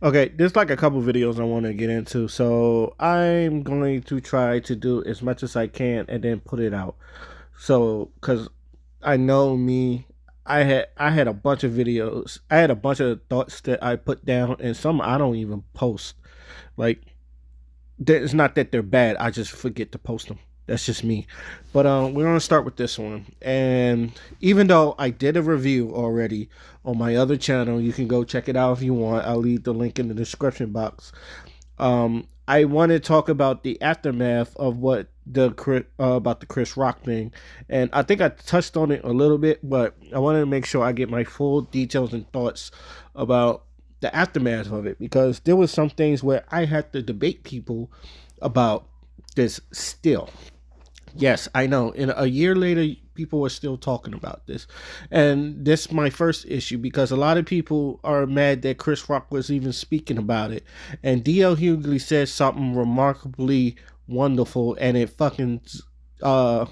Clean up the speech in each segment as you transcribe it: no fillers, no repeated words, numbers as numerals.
Okay, there's like a couple videos I want to get into, so I'm going to try to do as much as I can and then put it out. So, because I know me, I had a bunch of videos, I had a bunch of thoughts that I put down, and some I don't even post. Like, it's not that they're bad, I just forget to post them. That's just me. But we're gonna start with this one. And even though I did a review already on my other channel, you can go check it out if you want. I'll leave the link in the description box. I want to talk about the aftermath of what about the Chris Rock thing, and I think I touched on it a little bit, but I wanted to make sure I get my full details and thoughts about the aftermath of it, because there was some things where I had to debate people about this still. Yes, I know. In a year later, people are still talking about this, and this is my first issue because a lot of people are mad that Chris Rock was even speaking about it. And DL Hughley said something remarkably wonderful, and it fucking uh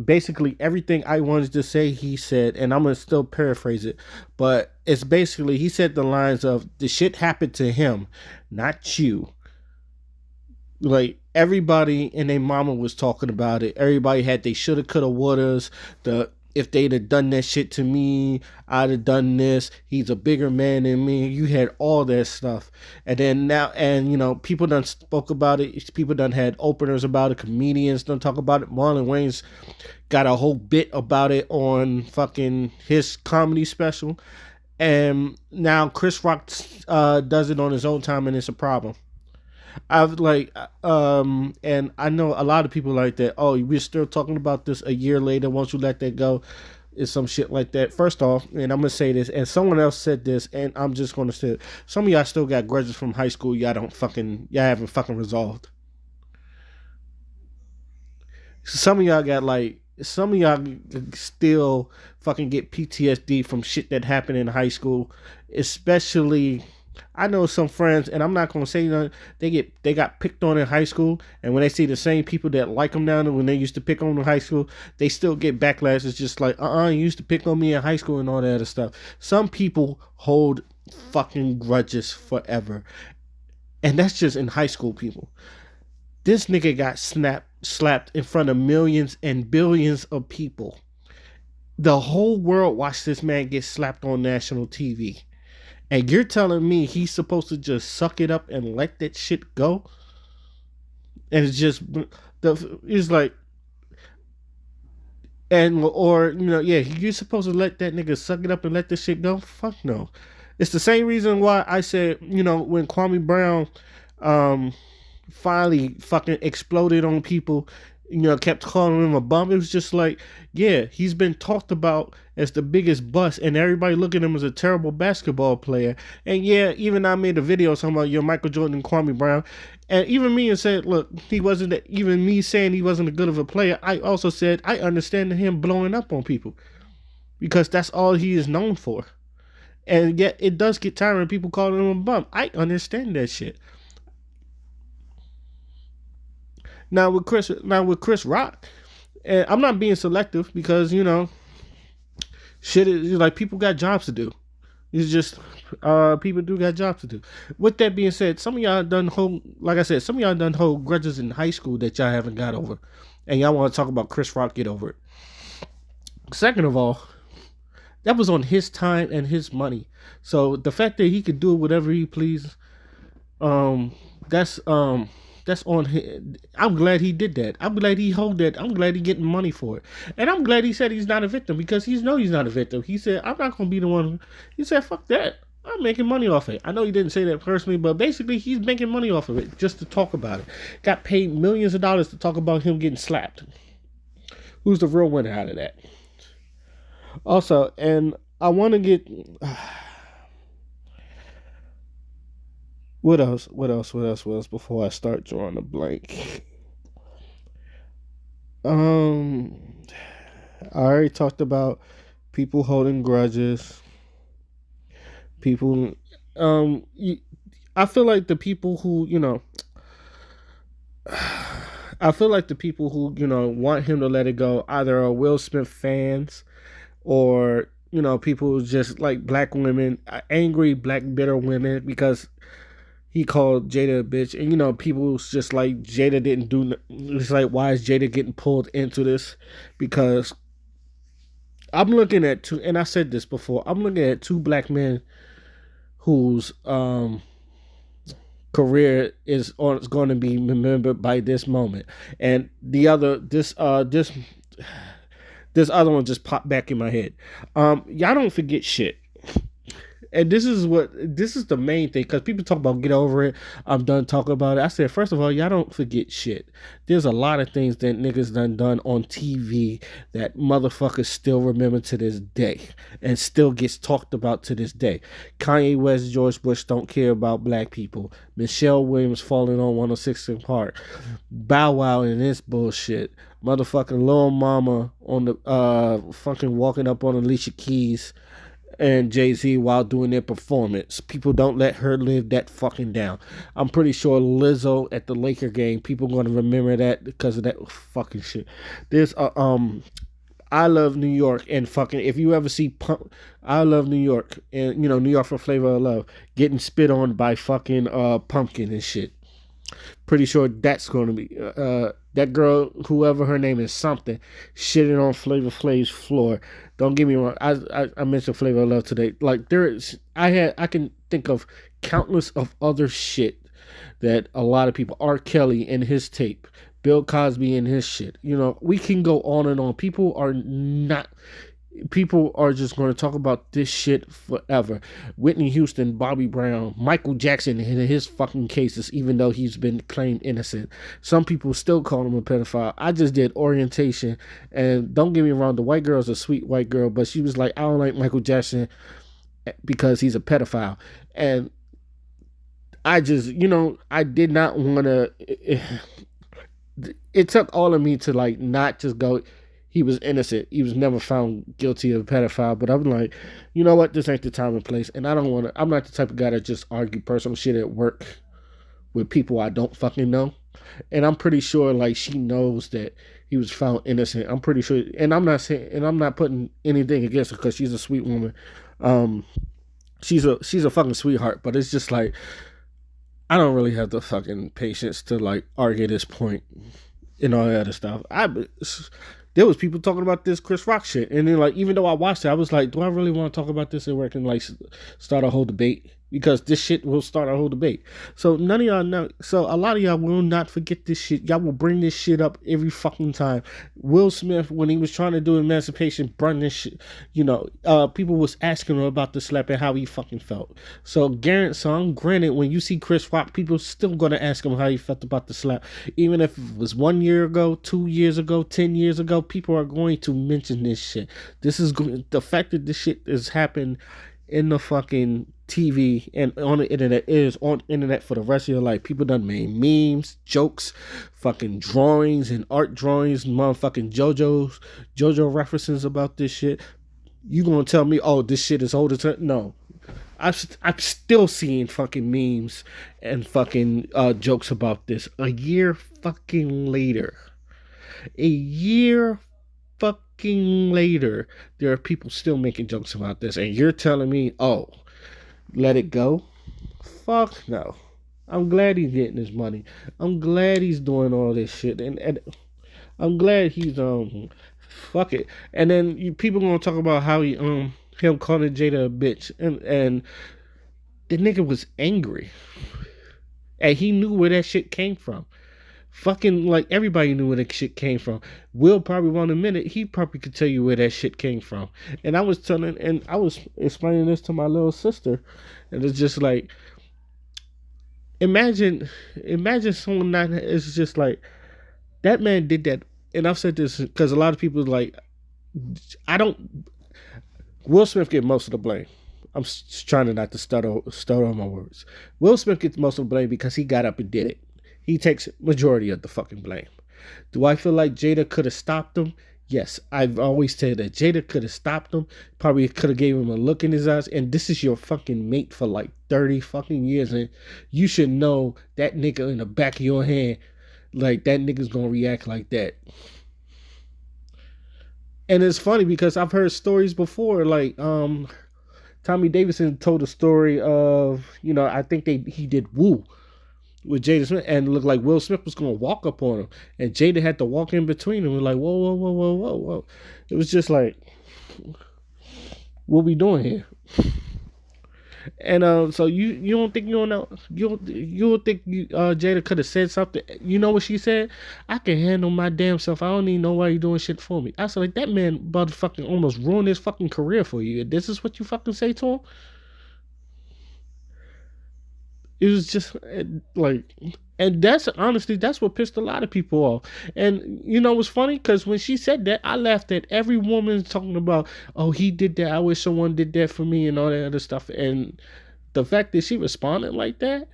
basically everything I wanted to say he said, and I'm gonna still paraphrase it, but it's basically he said the lines of the shit happened to him, not you. Like everybody and their mama was talking about it. Everybody had they shoulda, coulda, wouldas. The if they'd have done that shit to me, I'd have done this. He's a bigger man than me. You had all that stuff, and then now, and people done spoke about it. People done had openers about it. Comedians done talk about it. Marlon Wayne's got a whole bit about it on fucking his comedy special, and now Chris Rock does it on his own time, and it's a problem. I've like and I know a lot of people like that. Oh, we're still talking about this a year later. Once you let that go, is some shit like that. First off, and I'm gonna say this, and someone else said this, and I'm just gonna say it. Some of y'all still got grudges from high school. Y'all haven't fucking resolved. Some of y'all still fucking get PTSD from shit that happened in high school, especially. I know some friends, and I'm not gonna say nothing. They got picked on in high school, and when they see the same people that like them now, when they used to pick on them in high school, they still get backlash. It's just like, you used to pick on me in high school and all that other stuff. Some people hold fucking grudges forever, and that's just in high school people. This nigga got slapped in front of millions and billions of people. The whole world watched this man get slapped on national TV. And you're telling me he's supposed to just suck it up and let that shit go? And it's like, and or yeah, you're supposed to let that nigga suck it up and let this shit go? Fuck no. It's the same reason why I said, when Kwame Brown um finally fucking exploded on people, kept calling him a bum. It was just like, yeah, he's been talked about as the biggest bust, and everybody look at him as a terrible basketball player. And yeah, even I made a video talking about your Michael Jordan and Kwame Brown, and even me and said, look, he wasn't. Even me saying he wasn't a good of a player, I also said I understand him blowing up on people because that's all he is known for. And yet, it does get tiring. People calling him a bum. I understand that shit. Now with Chris Rock, and I'm not being selective because shit is like people got jobs to do. It's just people do got jobs to do. With that being said, some of y'all done hold, like I said, some of y'all done hold grudges in high school that y'all haven't got over, and y'all want to talk about Chris Rock, get over it. Second of all, that was on his time and his money, so the fact that he could do whatever he pleases, um, that's that's on him. I'm glad he did that. I'm glad he hold that. I'm glad he getting money for it, and I'm glad he said he's not a victim because he's not a victim. He said I'm not gonna be the one. He said fuck that. I'm making money off it. I know he didn't say that personally, but basically he's making money off of it just to talk about it. Got paid millions of dollars to talk about him getting slapped. Who's the real winner out of that? Also, and I want to get what else? What else? What else? What else? Before I start drawing a blank. Um, I already talked about people holding grudges. People, you, I feel like the people who I feel like the people who want him to let it go either are Will Smith fans or people just like black women, angry black bitter women because he called Jada a bitch, and people was just like Jada didn't do. It's like, why is Jada getting pulled into this? Because I'm looking at two, and I said this before. I'm looking at two black men whose career is going to be remembered by this moment, and the other this other one just popped back in my head. Y'all don't forget shit. And this is the main thing, because people talk about get over it. I'm done talking about it. I said, first of all, y'all don't forget shit. There's a lot of things that niggas done on TV that motherfuckers still remember to this day and still gets talked about to this day. Kanye West, George Bush don't care about black people. Michelle Williams falling on 106 in Park. Bow Wow and this bullshit. Motherfucking Lil Mama on the fucking walking up on Alicia Keys and Jay-Z while doing their performance. People don't let her live that fucking down. I'm pretty sure Lizzo at the Laker game, people gonna remember that because of that fucking shit. There's I Love New York, and fucking if you ever see I Love New York, and New York for Flavor of Love getting spit on by fucking Pumpkin and shit. Pretty sure that's going to be that girl, whoever her name is, something shitting on Flavor Flav's floor. Don't get me wrong. I mentioned Flavor of Love today. Like I can think of countless of other shit that a lot of people. R. Kelly in his tape, Bill Cosby in his shit. We can go on and on. People are just going to talk about this shit forever. Whitney Houston, Bobby Brown, Michael Jackson in his fucking cases, even though he's been claimed innocent. Some people still call him a pedophile. I just did orientation, and don't get me wrong, the white girl's a sweet white girl, but she was like, I don't like Michael Jackson because he's a pedophile. And I just, I did not want to. It took all of me to like not just go, he was innocent. He was never found guilty of pedophile. But I'm like, you know what? This ain't the time and place. And I don't want to. I'm not the type of guy that just argue personal shit at work with people I don't fucking know. And I'm pretty sure like she knows that he was found innocent. I'm pretty sure. And I'm not saying. And I'm not putting anything against her because she's a sweet woman. She's a fucking sweetheart. But it's just like, I don't really have the fucking patience to like argue this point and all that other stuff. There was people talking about this Chris Rock shit, and then like even though I watched it, I was like, do I really want to talk about this at work and like start a whole debate? Because this shit will start a whole debate. So none of y'all know. So a lot of y'all will not forget this shit. Y'all will bring this shit up every fucking time. Will Smith, when he was trying to do emancipation, brought this shit. People was asking him about the slap and how he fucking felt. So granted, when you see Chris Rock, people still gonna ask him how he felt about the slap, even if it was 1 year ago, 2 years ago, 10 years ago. People are going to mention this shit. The fact that this shit has happened in the fucking TV and on the internet is on the internet for the rest of your life. People done made memes, jokes, fucking drawings and art drawings, motherfucking JoJo references about this shit. You gonna tell me, oh, this shit is older? No. I'm still seeing fucking memes and fucking jokes about this a year fucking later. A year fucking later, there are people still making jokes about this, and you're telling me, oh, let it go? Fuck no. I'm glad he's getting his money. I'm glad he's doing all this shit, and I'm glad he's fuck it. And then people gonna talk about how him calling Jada a bitch, and the nigga was angry, and he knew where that shit came from. Fucking like everybody knew where that shit came from. Will probably won't admit it. He probably could tell you where that shit came from. And I was explaining this to my little sister, and it's just like, imagine someone not. It's just like that man did that. And I've said this because a lot of people like, Will Smith get most of the blame. I'm trying to not to stutter on my words. Will Smith gets most of the blame because he got up and did it. He takes majority of the fucking blame. Do I feel like Jada could have stopped him? Yes, I've always said that Jada could have stopped him. Probably could have gave him a look in his eyes. And this is your fucking mate for like 30 fucking years, and you should know that nigga in the back of your hand, like that nigga's gonna react like that. And it's funny because I've heard stories before, like Tommy Davidson told a story of, I think he did Woo with Jada Smith, and it looked like Will Smith was gonna walk up on him, and Jada had to walk in between them. Like, whoa, whoa, whoa, whoa, whoa, whoa. It was just like, what we doing here? And so you don't think, you don't think Jada could have said something? You know what she said? I can handle my damn self. I don't even know why you doing shit for me. I said, like, that man motherfucking almost ruined his fucking career for you. This is what you fucking say to him? It was just like, and that's honestly, that's what pissed a lot of people off. And you know what's funny? Because when she said that, I laughed at every woman talking about, oh, he did that. I wish someone did that for me and all that other stuff. And the fact that she responded like that,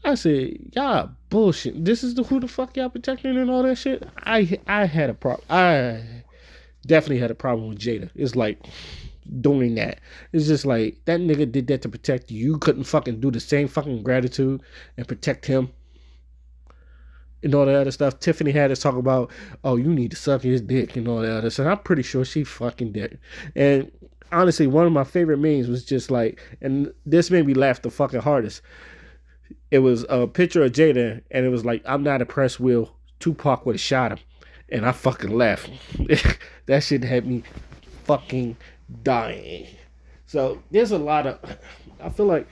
I said, y'all bullshit. This is the who the fuck y'all protecting and all that shit. I had a problem. I definitely had a problem with Jada. It's like doing that. It's just like that nigga did that to protect you. You couldn't fucking do the same fucking gratitude and protect him and all that other stuff. Tiffany had us talk about, oh, you need to suck his dick and all that other stuff. I'm pretty sure she fucking did. And honestly, one of my favorite memes was just like, and this made me laugh the fucking hardest. It was a picture of Jada, and it was like, I'm not impressed, Will. Tupac would have shot him. And I fucking laughed. That shit had me fucking dying. So there's a lot of, I feel like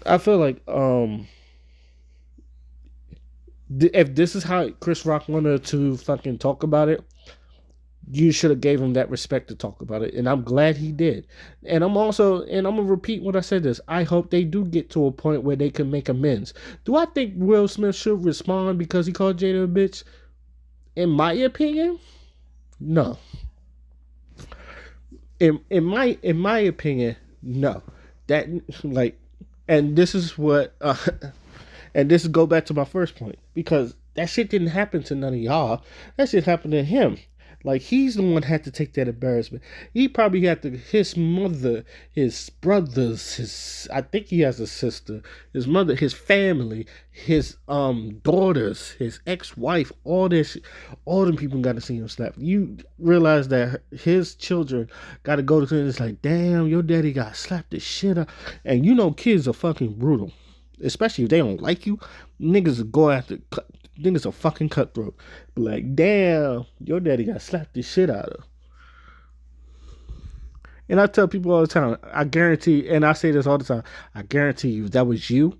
I feel like if this is how Chris Rock wanted to fucking talk about it, you should have gave him that respect to talk about it, and I'm glad he did. And I'm gonna repeat what I said. This, I hope they do get to a point where they can make amends. Do I think Will Smith should respond because he called Jada a bitch? In my opinion, no. In my opinion, no. That, like, and this is what and this go back to my first point, because that shit didn't happen to none of y'all. That shit happened to him. Like, he's the one that had to take that embarrassment. He probably had to, his mother, his brothers, his, I think he has a sister, his mother, his family, his daughters, his ex-wife, all this, all them people got to see him slap. You realize that his children got to go to him. It's like, damn, your daddy got slapped the shit up. And you know, kids are fucking brutal, especially if they don't like you. Niggas will go after, niggas are fucking cutthroat. But like, damn, your daddy got slapped the shit out of. And I tell people all the time, I guarantee, and I say this all the time, I guarantee you, if that was you,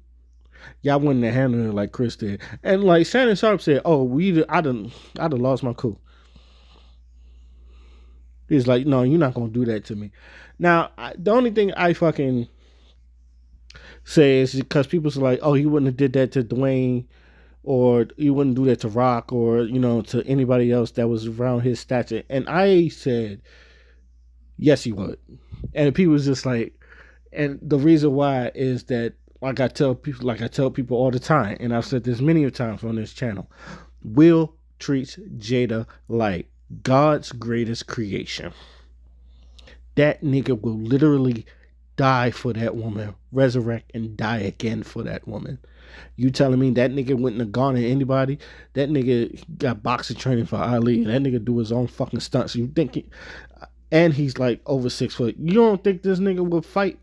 y'all wouldn't have handled it like Chris did. And like Shannon Sharp said, oh, I'd have lost my cool. He's like, no, you're not gonna do that to me. Now, the only thing I fucking say is because people are like, oh, he wouldn't have did that to Dwayne, or he wouldn't do that to Rock, or to anybody else that was around his stature. And I said, yes, he would. And people was just like, and the reason why is that, like I tell people all the time, and I've said this many times on this channel, Will treats Jada like God's greatest creation. That nigga will literally die for that woman, resurrect and die again for that woman. You telling me that nigga wouldn't have gone at anybody? That nigga got boxing training for Ali, and that nigga do his own fucking stunts. You think and he's like over 6 foot. You don't think this nigga would fight?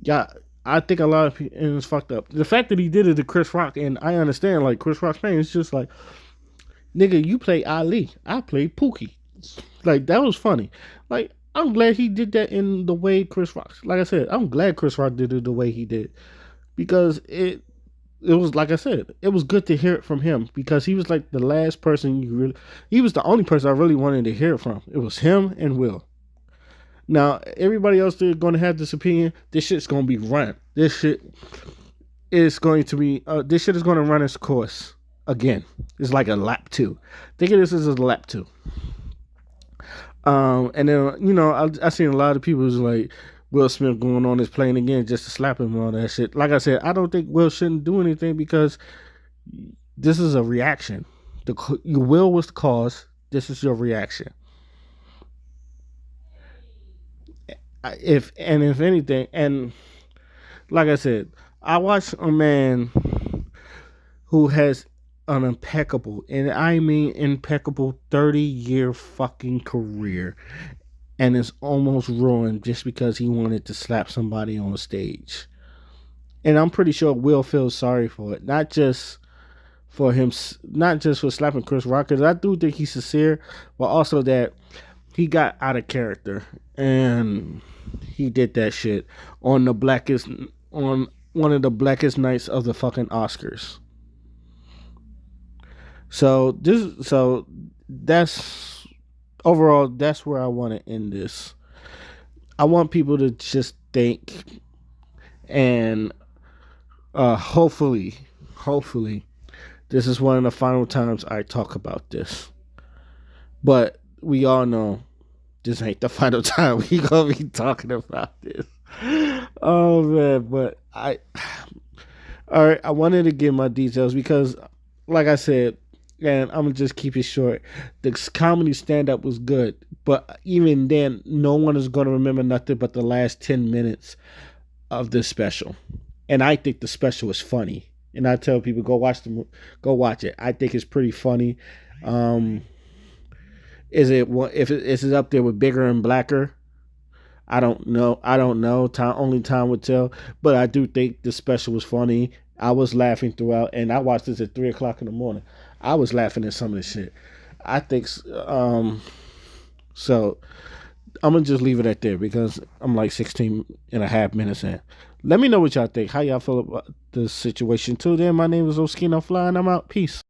Yeah, I think a lot of people, and it's fucked up. The fact that he did it to Chris Rock, and I understand, like, Chris Rock's pain, it's just like, nigga, you play Ali, I play Pookie. Like, that was funny. Like, I'm glad he did that in the way Chris Rock. Like I said, I'm glad Chris Rock did it the way he did, because it was, like I said, it was good to hear it from him, because he was like the last person he was the only person I really wanted to hear it from. It was him and Will. Now, everybody else is going to have this opinion. This shit's going to be run. This shit is going to be, this shit is going to run its course again. It's like a lap 2. Think of this as a lap 2. And then, I seen a lot of people was like, Will Smith going on this plane again just to slap him and all that shit. Like I said, I don't think Will shouldn't do anything, because this is a reaction. Your Will was the cause. This is your reaction. If anything, and like I said, I watched a man who has an impeccable, and I mean impeccable, 30-year fucking career, and it's almost ruined just because he wanted to slap somebody on stage. And I'm pretty sure Will feels sorry for it, not just for him, not just for slapping Chris Rock, because I do think he's sincere, but also that he got out of character and he did that shit on the blackest, on one of the blackest nights of the fucking Oscars. So that's overall, that's where I want to end this. I want people to just think, and hopefully this is one of the final times I talk about this. But we all know this ain't the final time we gonna be talking about this. Oh man, but all right, I wanted to give my details because, like I said, and I'm gonna just keep it short. The comedy stand up was good, but even then, no one is gonna remember nothing but the last 10 minutes of this special. And I think the special is funny. And I tell people go watch it. I think it's pretty funny. Um, is it if it is it up there with Bigger and Blacker? I don't know. I don't know. Only time would tell. But I do think the special was funny. I was laughing throughout, and I watched this at 3 o'clock in the morning. I was laughing at some of this shit. I think so. I'm gonna just leave it at there because I'm like 16 and a half minutes in. Let me know what y'all think. How y'all feel about the situation? Till then, my name is Oskino Fly, and I'm out. Peace.